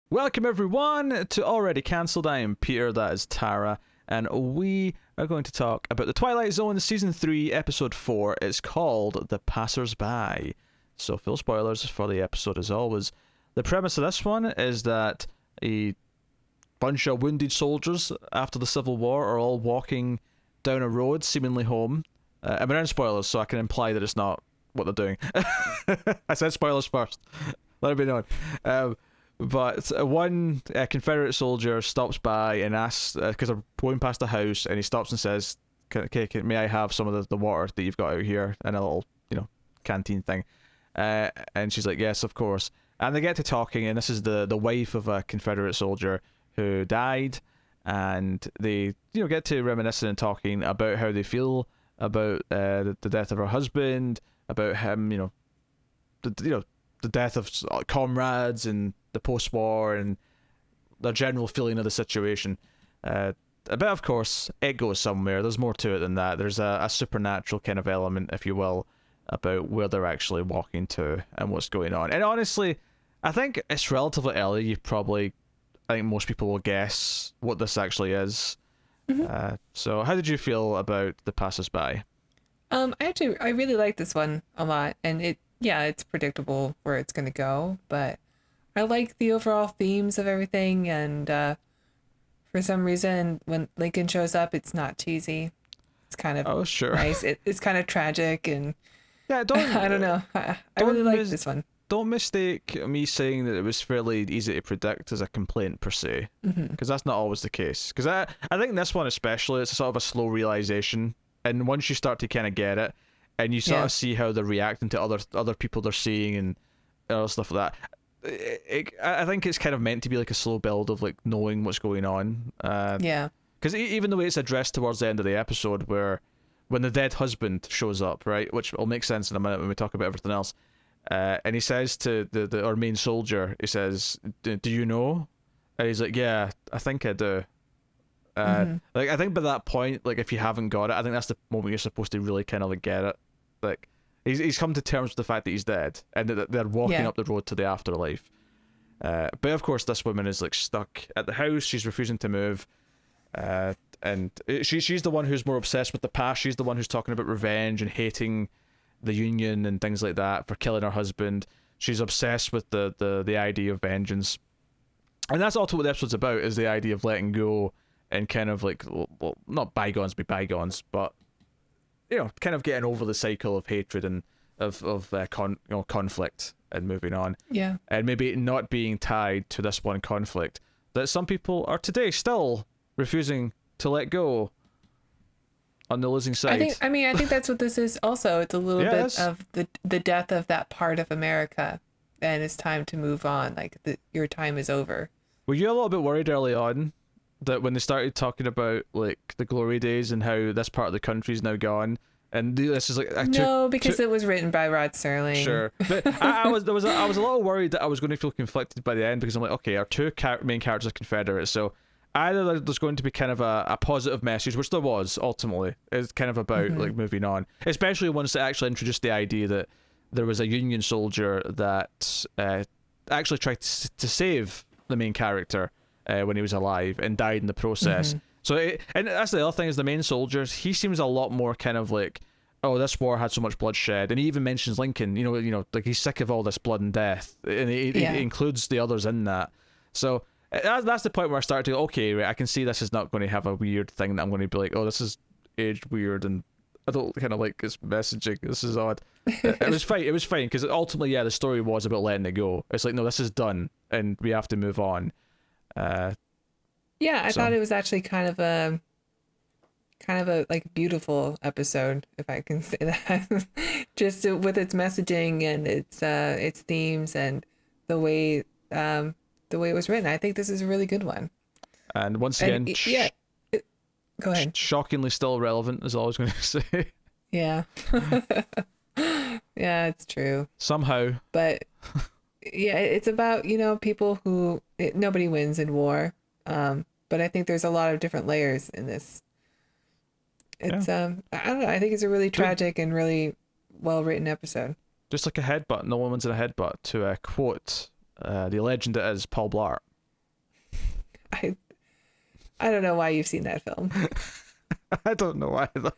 Welcome everyone to Already Cancelled. I am Peter, that is Tara, and we are going to talk about the Twilight Zone Season 3, Episode 4. It's called The Passersby. So full spoilers for the episode as always. The premise of this one is that a bunch of wounded soldiers after the Civil War are all walking down a road, seemingly home. I'm around spoilers, so I can imply that it's not what they're doing. I said spoilers first. Let it be known. But one Confederate soldier stops by and asks, because they're going past the house, and he stops and says, may I have some of the water that you've got out here in a little, canteen thing? And she's like, yes, of course. And they get to talking, and this is the wife of a Confederate soldier who died, and they, get to reminiscing and talking about how they feel about the death of her husband, about him, the death of comrades and the post-war and their general feeling of the situation. But of course, it goes somewhere. There's more to it than that. There's a supernatural kind of element, if you will, about where they're actually walking to and what's going on. And honestly, I think it's relatively early. I think most people will guess what this actually is. Mm-hmm. So how did you feel about The Passersby? I really like this one a lot, and it's predictable where it's going to go, but I like the overall themes of everything, and for some reason, when Lincoln shows up, it's not cheesy. It's kind of nice. It's kind of tragic, and I don't know. I really like this one. Don't mistake me saying that it was fairly easy to predict as a complaint per se, because that's not always the case. Because I think this one especially, it's a sort of a slow realization, and once you start to kind of get it, and you sort of see how they're reacting to other people they're seeing and other stuff like that. I think it's kind of meant to be like a slow build of like knowing what's going on. Because even the way it's addressed towards the end of the episode, where when the dead husband shows up, right, which will make sense in a minute when we talk about everything else, and he says to our main soldier, he says, "Do you know?" And he's like, "Yeah, I think I do." Like I think by that point, like if you haven't got it, I think that's the moment you're supposed to really kind of like get it. Like he's come to terms with the fact that he's dead, and that they're walking up the road to the afterlife. But of course, this woman is like stuck at the house. She's refusing to move, and she's the one who's more obsessed with the past. She's the one who's talking about revenge and hating the Union and things like that for killing her husband. She's obsessed with the idea of vengeance, and that's ultimately what the episode's about: is the idea of letting go and kind of like, well, not bygones be bygones, but kind of getting over the cycle of hatred and of conflict and moving on. Yeah. And maybe not being tied to this one conflict that some people are today still refusing to let go on the losing side. I think that's what this is also. It's a little bit of the death of that part of America, and it's time to move on. Like your time is over. Were you a little bit worried early on that when they started talking about like the glory days and how this part of the country is now gone, and this is like because it was written by Rod Serling. Sure, but I was a little worried that I was going to feel conflicted by the end, because I'm like, okay, our two main characters are Confederates, so either there's going to be kind of a positive message, which there was ultimately. It's kind of about like moving on, especially once they actually introduced the idea that there was a Union soldier that actually tried to save the main character when he was alive and died in the process. And that's the other thing, is the main soldier, he seems a lot more kind of like, oh, this war had so much bloodshed, and he even mentions Lincoln, like he's sick of all this blood and death, and he includes the others in that. So that's the point where I start to go, okay, right, I can see this is not going to have a weird thing that I'm going to be like, oh, this is aged weird and I don't kind of like this messaging, this is odd. It was fine because ultimately, the story was about letting it go. It's like, no, this is done and we have to move on. I thought it was actually kind of a like beautiful episode, if I can say that. Just with its messaging and its themes and the way it was written. I think this is a really good one. And once again, go ahead. Shockingly still relevant, is all I was going to say. Yeah. Yeah, it's true. Somehow. But it's about, people who nobody wins in war. But I think there's a lot of different layers in this. It's I don't know, I think it's a really tragic and really well written episode. Just like a headbutt, no one wins in a headbutt, to quote the legend that is Paul Blart. I I don't know why you've seen that film. I don't know either.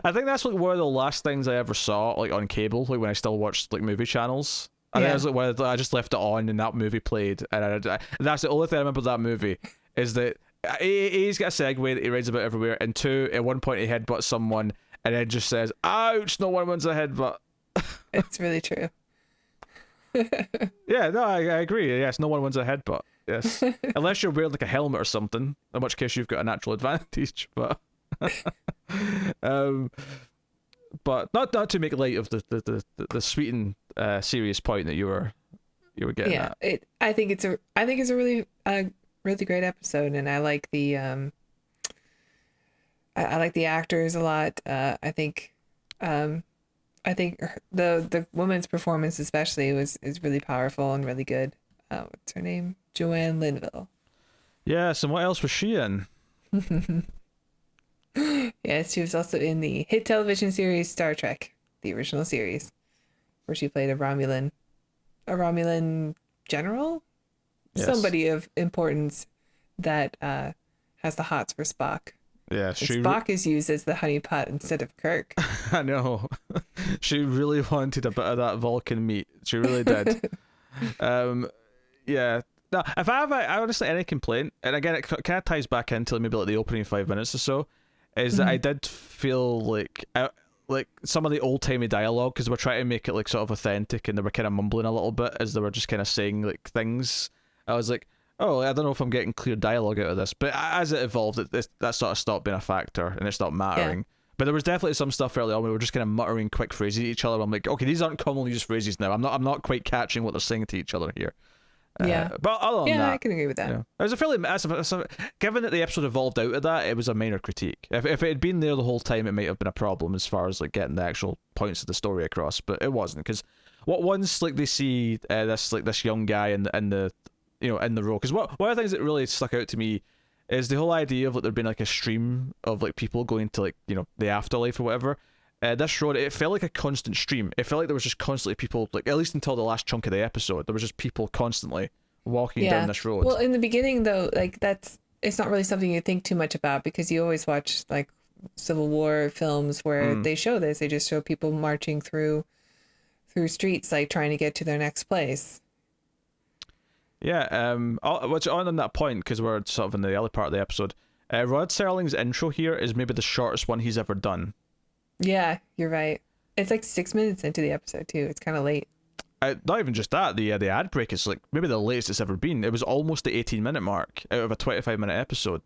I think that's like one of the last things I ever saw like on cable, like when I still watched like movie channels. And Yeah. I was like, well, I just left it on and that movie played, and that's the only thing I remember of that movie is that he's got a Segway that he rides about everywhere, and two, at one point he headbutts someone and then just says, "Ouch! No one wants a headbutt." It's really true. Yeah, no, I agree. Yes, no one wins a headbutt. Yes, unless you're wearing like a helmet or something, in which case you've got a natural advantage. But, um, but not to make light of the sweet and serious point that you were getting Yeah, at. I think it's a really really great episode, and I like the I like the actors a lot. I think the woman's performance especially is really powerful and really good. What's her name? Joanne Linville. Yes, and what else was she in? Yes, she was also in the hit television series Star Trek, the original series, where she played a Romulan general, Yes. somebody of importance that has the hots for Spock. Yeah, And she. Spock is used as the honeypot instead of Kirk. I know. She really wanted a bit of that Vulcan meat. She really did. Yeah. No, if I have honestly any complaint, and again it kind of ties back into maybe like the opening 5 minutes or so, is that I did feel like some of the old timey dialogue, because we're trying to make it like sort of authentic, and they were kind of mumbling a little bit as they were just kind of saying like things. I was like, oh, I don't know if I'm getting clear dialogue out of this, but as it evolved, that sort of stopped being a factor and it stopped mattering. Yeah. But there was definitely some stuff early on where we were just kind of muttering quick phrases at each other. I'm like, okay, these aren't commonly used phrases now. I'm not quite catching what they're saying to each other here. Yeah. But other than that, I can agree with that. yeah. It was a fairly given that the episode evolved out of that, it was a minor critique. If it had been there the whole time, it might have been a problem as far as like getting the actual points of the story across. But it wasn't, because once like they see this young guy in the in the role, because one of the things that really stuck out to me is the whole idea of like there being like a stream of like people going to like the afterlife or whatever. This road, it felt like a constant stream. It felt like there was just constantly people, like at least until the last chunk of the episode, there was just people constantly walking down this road. Well, in the beginning though, like it's not really something you think too much about, because you always watch like Civil War films where they show this. They just show people marching through streets, like trying to get to their next place. Yeah, which on that point, because we're sort of in the other part of the episode, Rod Serling's intro here is maybe the shortest one he's ever done. Yeah, you're right. It's like 6 minutes into the episode too. It's kind of late. Not even just that, the ad break is like maybe the latest it's ever been. It was almost the 18-minute mark out of a 25-minute episode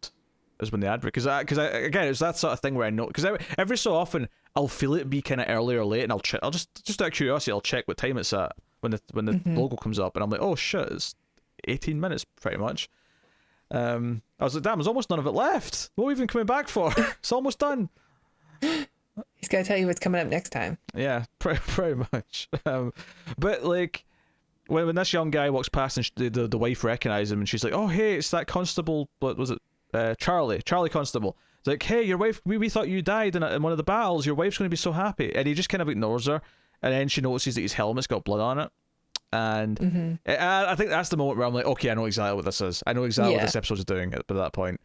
is when the ad break. Because again, it's that sort of thing where I know, because every so often I'll feel it be kind of early or late, and I'll just out of curiosity I'll check what time it's at when the logo comes up, and I'm like, oh shit, it's 18 minutes pretty much. I was like, damn, there's almost none of it left. What are we even coming back for? It's almost done. He's got to tell you what's coming up next time. Yeah, pretty much. But like when this young guy walks past and the wife recognizes him, and she's like, oh hey, it's that constable, what was it, Charlie Constable. It's like, hey, your wife, we thought you died in one of the battles, your wife's going to be so happy. And he just kind of ignores her, and then she notices that his helmet's got blood on it. And I think that's the moment where I'm like, okay, I know exactly what this is. I know exactly what this episode's doing at that point.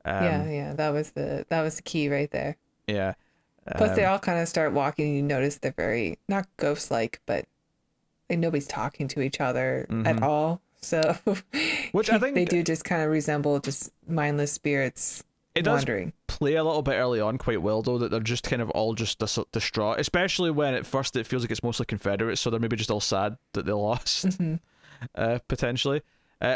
Yeah, that was the key right there. Yeah. Plus, they all kind of start walking, and you notice they're very, not ghost-like, but like nobody's talking to each other at all. So, which I think they do just kind of resemble just mindless spirits wandering. It does play a little bit early on quite well, though, that they're just kind of all just distraught, especially when at first it feels like it's mostly Confederates, so they're maybe just all sad that they lost, potentially.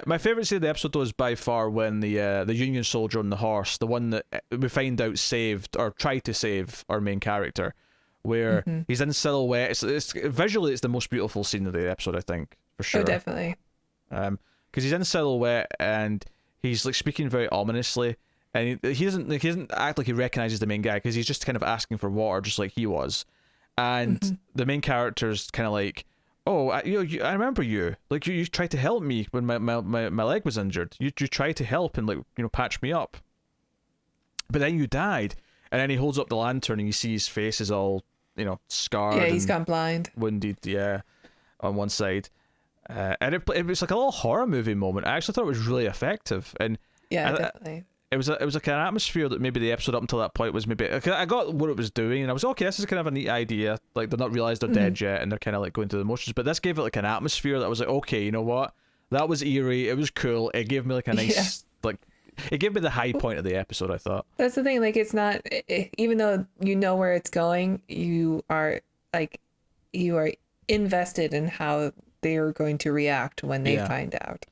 My favourite scene of the episode, though, is by far when the Union soldier on the horse, the one that we find out saved, or tried to save our main character, where he's in silhouette. It's visually, it's the most beautiful scene of the episode, I think, for sure. Oh, definitely. Because he's in silhouette, and he's like speaking very ominously, and he doesn't act like he recognizes the main guy, because he's just kind of asking for water, just like he was. And the main character's kind of like, oh, I remember you. Like, you tried to help me when my leg was injured. You tried to help and, like, patch me up. But then you died. And then he holds up the lantern, and you see his face is all, scarred. Yeah, he's gone blind. Wounded, yeah, on one side. And it was like a little horror movie moment. I actually thought it was really effective, and Yeah, definitely. it was like an atmosphere that maybe the episode up until that point was maybe. I got what it was doing, and I was okay. This is kind of a neat idea. Like they're not realized they're dead yet, and they're kind of like going through the motions. But this gave it like an atmosphere that I was like, okay, you know what? That was eerie. It was cool. It gave me like a nice like. It gave me the high point of the episode, I thought. That's the thing. Like, it's not, even though you know where it's going, you are invested in how they are going to react when they find out,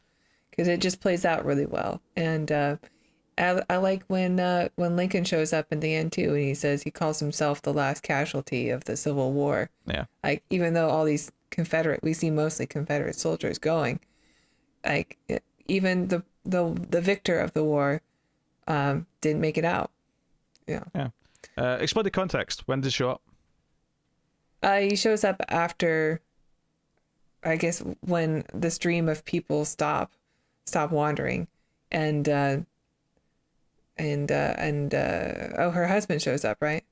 because it just plays out really well. And I like when Lincoln shows up in the end too, and he says he calls himself the last casualty of the Civil War. Yeah. Like, even though all these we see mostly Confederate soldiers going, like even the victor of the war didn't make it out. Yeah. Explain the context. When did he show up? He shows up after, I guess, when the stream of people stop wandering, and her husband shows up, right?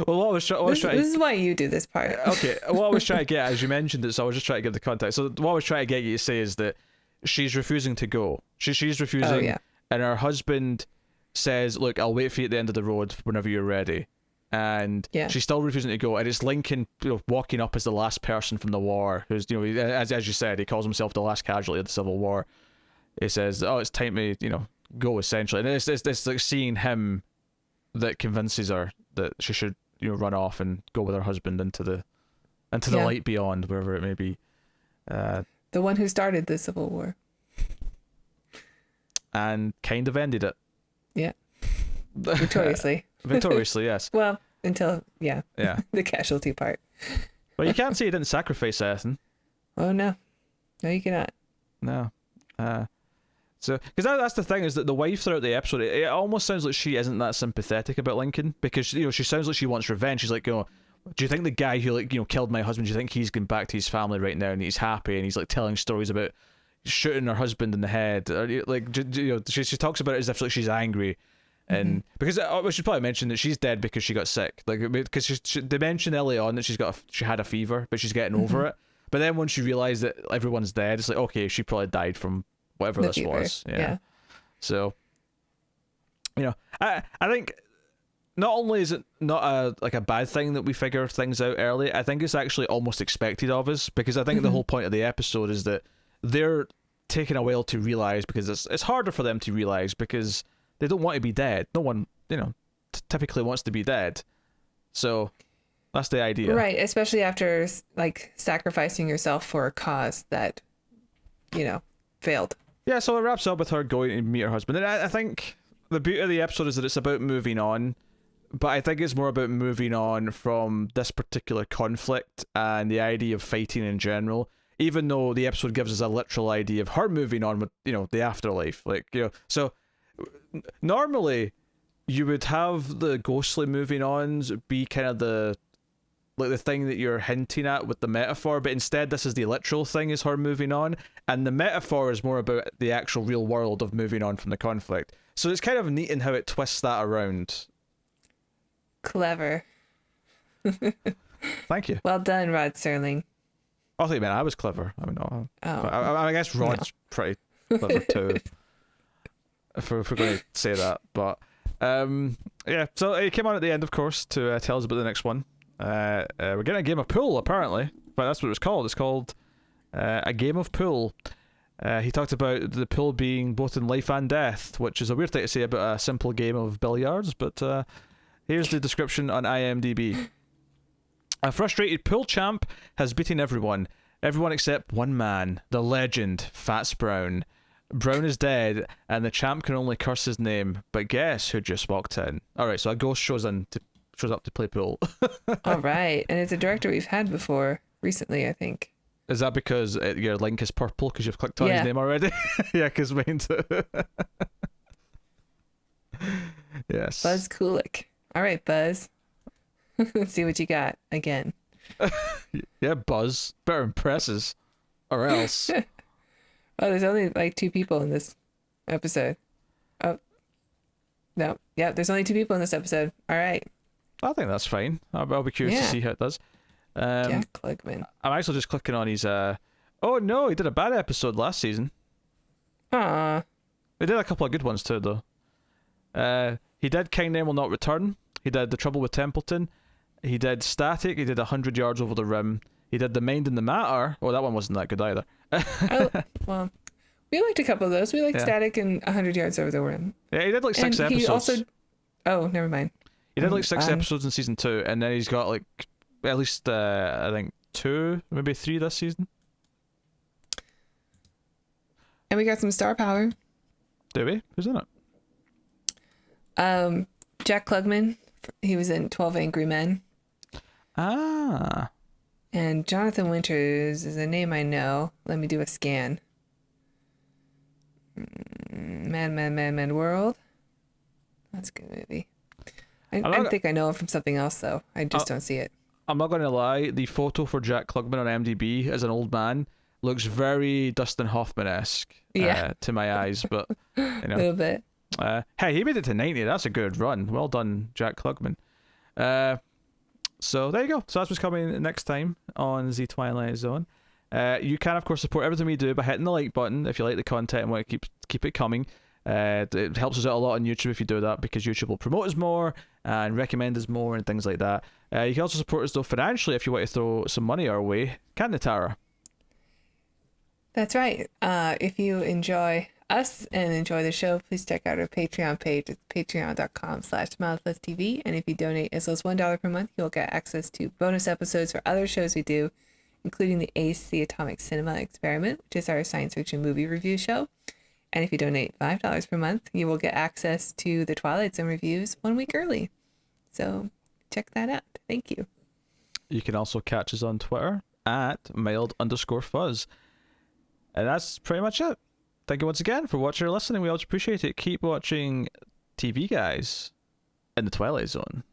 Well, what I was trying. This is why you do this part. Okay, what I was trying to get, as you mentioned it, so I was just trying to give the context. So what I was trying to get you to say is that she's refusing to go. She's refusing, and her husband says, "Look, I'll wait for you at the end of the road whenever you're ready." And she's still refusing to go, and it's Lincoln, walking up as the last person from the war, who's, as you said, he calls himself the last casualty of the Civil War. He says, "Oh, it's time to go," essentially, and it's like seeing him that convinces her that she should run off and go with her husband into the light beyond, wherever it may be. The one who started the Civil War. And kind of ended it. Yeah. Victoriously. Victoriously, yes. Well, until, the casualty part. Well, you can't say he didn't sacrifice anything. Oh, no. No, you cannot. No. So, because that's the thing, is that the wife throughout the episode, it almost sounds like she isn't that sympathetic about Lincoln, because, she sounds like she wants revenge. She's like, do you think the guy who killed my husband, do you think he's going back to his family right now and he's happy, and he's like telling stories about shooting her husband in the head, or she talks about it as if like she's angry, and because we should probably mention that she's dead because she got sick, like, because they mentioned early on that she had a fever, but she's getting over it. But then once you realize that everyone's dead, it's like, okay, she probably died from whatever this was. Yeah. So, I think not only is it not a bad thing that we figure things out early, I think it's actually almost expected of us, because I think the whole point of the episode is that they're taking a while to realize, because it's harder for them to realize because they don't want to be dead. No one, typically wants to be dead. So that's the idea. Right, especially after like sacrificing yourself for a cause that, failed. Yeah, so it wraps up with her going to meet her husband. And I think the beauty of the episode is that it's about moving on, but I think it's more about moving on from this particular conflict and the idea of fighting in general, even though the episode gives us a literal idea of her moving on with, the afterlife. Like, so normally you would have the ghostly moving ons be kind of the thing that you're hinting at with the metaphor, but instead this is the literal thing, is her moving on, and the metaphor is more about the actual real world of moving on from the conflict. So it's kind of neat in how it twists that around. Clever. Thank you. Well done, Rod Serling. I think, man, I was clever. I mean, I guess Rod's pretty clever too, if we're going to say that. But so it came on at the end, of course, to tell us about the next one. We're getting a game of pool, apparently, but that's what it was called. It's called a game of pool. He talked about the pool being both in life and death, which is a weird thing to say about a simple game of billiards, but here's the description on IMDb. A frustrated pool champ has beaten everyone except one man, the legend, Fats Brown. Brown is dead, and the champ can only curse his name, but guess who just walked in? Alright, so a ghost shows up to play pool. All right, and it's a director we've had before recently, I think. Is that because your link is purple because you've clicked on his name already? Yeah, because mine too. Yes. Buzz Kulik. All right, Buzz. Let's see what you got again. Yeah, Buzz. Better impresses, or else. Oh, there's only like 2 people in this episode. Oh, no. Yeah, there's only 2 people in this episode. All right. I think that's fine. I'll be curious to see how it does. Jack Klugman. I'm actually just clicking on his. Oh no, he did a bad episode last season. Aw. He did a couple of good ones too, though. He did Kind Name Will Not Return. He did The Trouble with Templeton. He did Static. He did 100 Yards Over the Rim. He did The Mind and the Matter. Oh, that one wasn't that good either. Oh, well, we liked a couple of those. We liked Yeah. Static and 100 Yards Over the Rim. Yeah, he did like 6 And episodes. he also... Oh, never mind. He did like 6 Um, episodes in season 2, and then he's got like at least I think 2, maybe 3 this season. And we got some star power. Do we? Who's in it? Jack Klugman, he was in 12 Angry Men. Ah. And Jonathan Winters is a name I know. Let me do a scan. Man World. That's a good movie. I think I know him from something else, though. I just don't see it. I'm not going to lie, the photo for Jack Klugman on IMDb as an old man looks very Dustin Hoffman-esque to my eyes, but you A know. little bit. Hey, he made it to 90. That's a good run. Well done, Jack Klugman. So there you go. So that's what's coming next time on The Twilight Zone. You can, of course, support everything we do by hitting the like button if you like the content and want to keep it coming. It helps us out a lot on YouTube if you do that, because YouTube will promote us more and recommend us more and things like that. You can also support us, though, financially if you want to throw some money our way. Can't you, Tara? That's right. If you enjoy us and enjoy the show, please check out our Patreon page. It's patreon.com/mouthlesstv. And if you donate as low as $1 per month, you'll get access to bonus episodes for other shows we do, including the ACE, the Atomic Cinema Experiment, which is our science fiction movie review show. And if you donate $5 per month, you will get access to the Twilight Zone reviews 1 week early. So check that out. Thank you. You can also catch us on Twitter at mild_fuzz. And that's pretty much it. Thank you once again for watching or listening. We always appreciate it. Keep watching TV, guys, in the Twilight Zone.